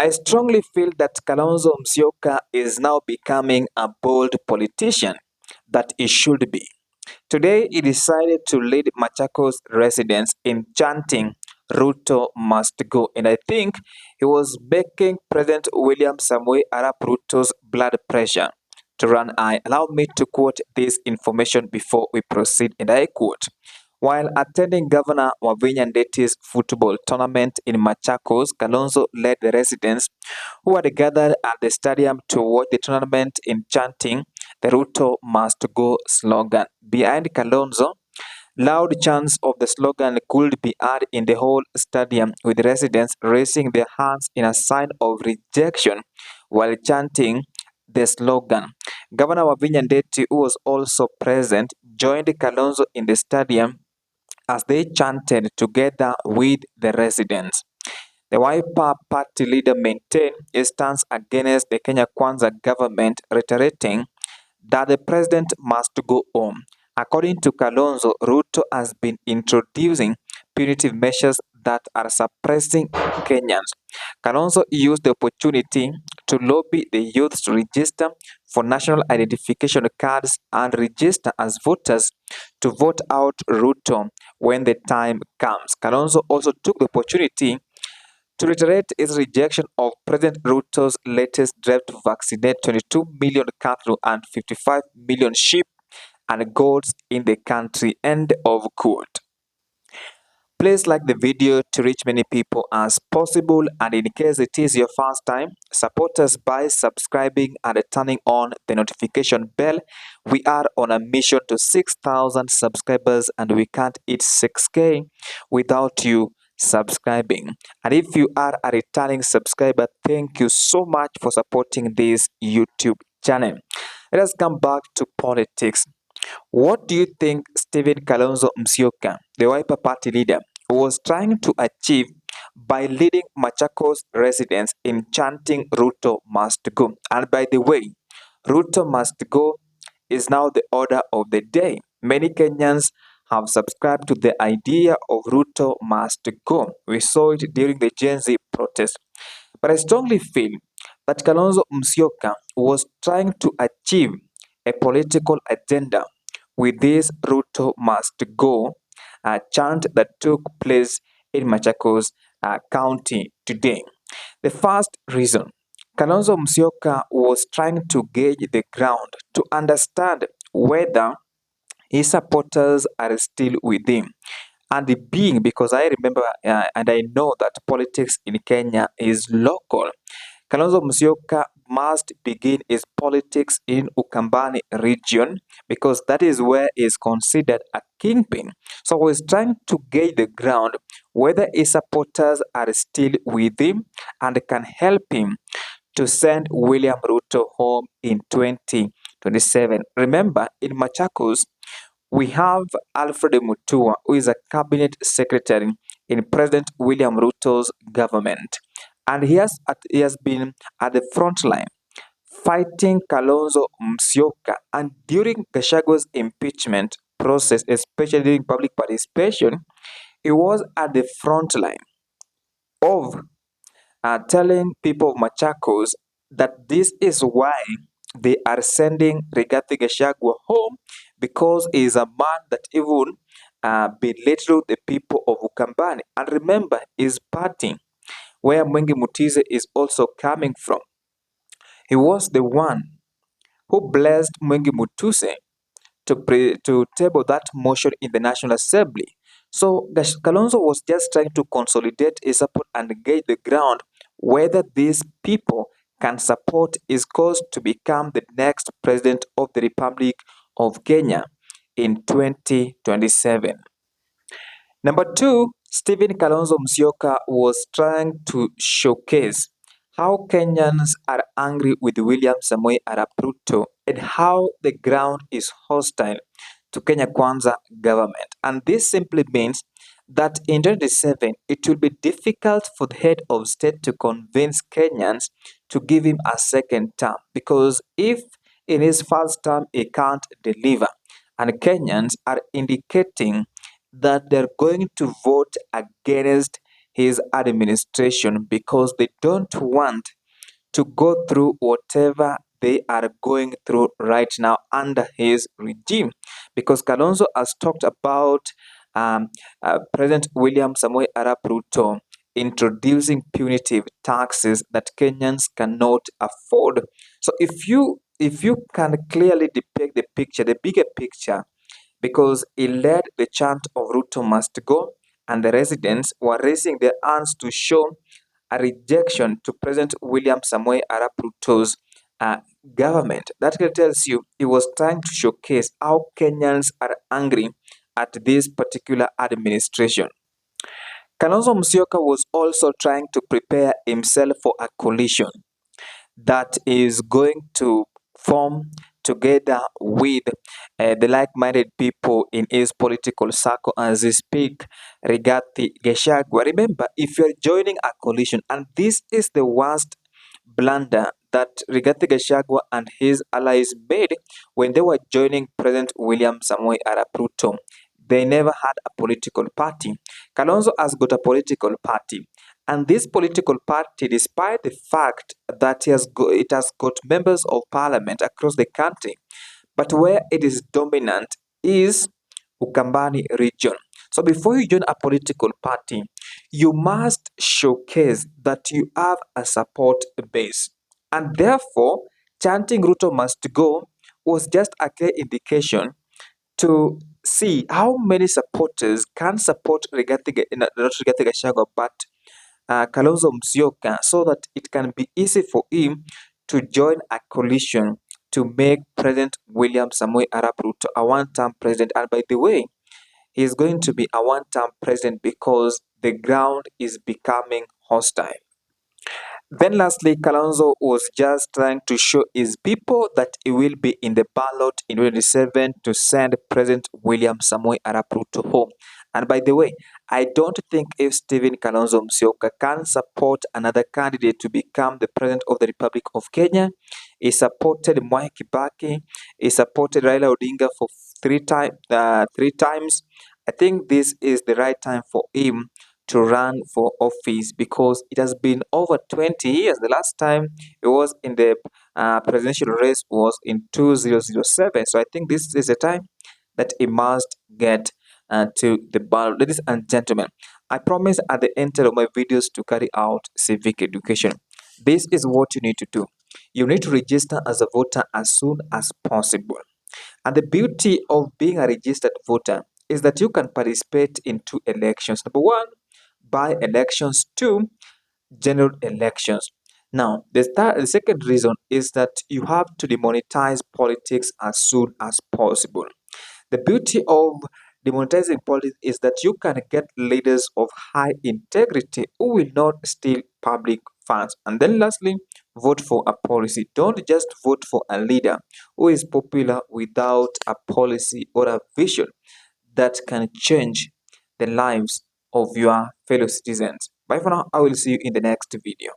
I strongly feel that Kalonzo Musyoka is now becoming a bold politician that he should be. Today, he decided to lead Machakos residents in chanting Ruto must go, and I think he was making President William Samoei Arap Ruto's blood pressure to run high. Allow me to quote this information before we proceed, and I quote: while attending Governor Wavinya Ndeti's football tournament in Machakos, Kalonzo led the residents who had gathered at the stadium to watch the tournament in chanting the Ruto must go slogan. Behind Kalonzo, loud chants of the slogan could be heard in the whole stadium, with residents raising their hands in a sign of rejection while chanting the slogan. Governor Wavinya Ndeti, who was also present, joined Kalonzo in the stadium as they chanted together with the residents. The Wiper party leader maintained his stance against the Kenya Kwanza government, reiterating that the president must go home. According to Kalonzo, Ruto has been introducing punitive measures that are suppressing Kenyans. Kalonzo used the opportunity to lobby the youth to register for national identification cards and register as voters to vote out Ruto when the time comes. Kalonzo also took the opportunity to reiterate its rejection of President Ruto's latest drive to vaccinate 22 million cattle and 55 million sheep and goats in the country. End of quote. Please like the video to reach many people as possible, and in case it is your first time, support us by subscribing and turning on the notification bell. We are on a mission to 6,000 subscribers and we can't hit 6K without you subscribing. And if you are a returning subscriber, thank you so much for supporting this YouTube channel. Let us come back to politics. What do you think Stephen Kalonzo Musyoka, the Wiper Party leader, was trying to achieve by leading Machakos residents in chanting Ruto must go? And by the way, Ruto must go is now the order of the day. Many Kenyans have subscribed to the idea of Ruto must go. We saw it during the Gen Z protest. But I strongly feel that Kalonzo Musyoka was trying to achieve a political agenda with this Ruto must go chant that took place in Machakos County today. The first reason, Kalonzo Musyoka was trying to gauge the ground to understand whether his supporters are still with him. And the being, because I remember and I know that politics in Kenya is local. Kalonzo Musyoka must begin his politics in Ukambani region because that is where he is considered a kingpin. So he's trying to gauge the ground whether his supporters are still with him and can help him to send William Ruto home in 2027. Remember, in Machakos, we have Alfred Mutua, who is a cabinet secretary in President William Ruto's government. And he has been at the front line fighting Kalonzo Musyoka. And during Gachagwa's impeachment process, especially during public participation, he was at the front line of telling people of Machakos that this is why they are sending Rigathi Gachagua home because he is a man that even belittled the people of Ukambani. And remember, his party, where Mwengi Mutize is also coming from, he was the one who blessed Mwengi Mutuse to table that motion in the National Assembly. So Kalonzo was just trying to consolidate his support and gauge the ground whether these people can support his cause to become the next president of the Republic of Kenya in 2027. Number two, Stephen Kalonzo Musyoka was trying to showcase how Kenyans are angry with William Samoei Arap Ruto and how the ground is hostile to Kenya Kwanza government. And this simply means that in 2027, it will be difficult for the head of state to convince Kenyans to give him a second term because if in his first term he can't deliver, and Kenyans are indicating that they're going to vote against his administration because they don't want to go through whatever they are going through right now under his regime. Because Kalonzo has talked about um, President William Samoei Arap Ruto introducing punitive taxes that Kenyans cannot afford. So if you can clearly depict the picture, the bigger picture, because he led the chant of Ruto must go, and the residents were raising their hands to show a rejection to President William Samoei Arap Ruto's uh, government. That tells you he was trying to showcase how Kenyans are angry at this particular administration. Kalonzo Musyoka was also trying to prepare himself for a coalition that is going to form together with the like-minded people in his political circle as we speak. Rigathi Gachagua. Remember, if you're joining a coalition, and this is the worst blunder that Rigathi Gachagua and his allies made when they were joining President William Samoei Arap Ruto. They never had a political party. Kalonzo has got a political party. And this political party, despite the fact that it has got members of parliament across the country, but where it is dominant is Ukambani region. So before you join a political party, you must showcase that you have a support base. And therefore, chanting Ruto must go was just a clear indication to see how many supporters can support not Rigathi Gachagua, but Kalonzo Musyoka, so that it can be easy for him to join a coalition to make President William Samoei Arap Ruto a one-term president. And by the way, he is going to be a one-term president because the ground is becoming hostile. Then lastly, Kalonzo was just trying to show his people that he will be in the ballot in 2027 to send President William Samoei Arap Ruto home. And by the way, I don't think if Stephen Kalonzo Musyoka can support another candidate to become the President of the Republic of Kenya. He supported Mwai Kibaki. He supported Raila Odinga for three times. I think this is the right time for him to run for office because it has been over 20 years. The last time it was in the presidential race was in 2007. So I think this is the time that he must get to the ballot. Ladies and gentlemen, I promise at the end of my videos to carry out civic education. This is what you need to do. You need to register as a voter as soon as possible. And the beauty of being a registered voter is that you can participate in two elections. Number one, by elections. Two, general elections. Now, the second reason is that you have to demonetize politics as soon as possible. The beauty of demonetizing politics is that you can get leaders of high integrity who will not steal public funds. And then lastly, vote for a policy. Don't just vote for a leader who is popular without a policy or a vision that can change the lives of your fellow citizens. Bye for now. I will see you in the next video.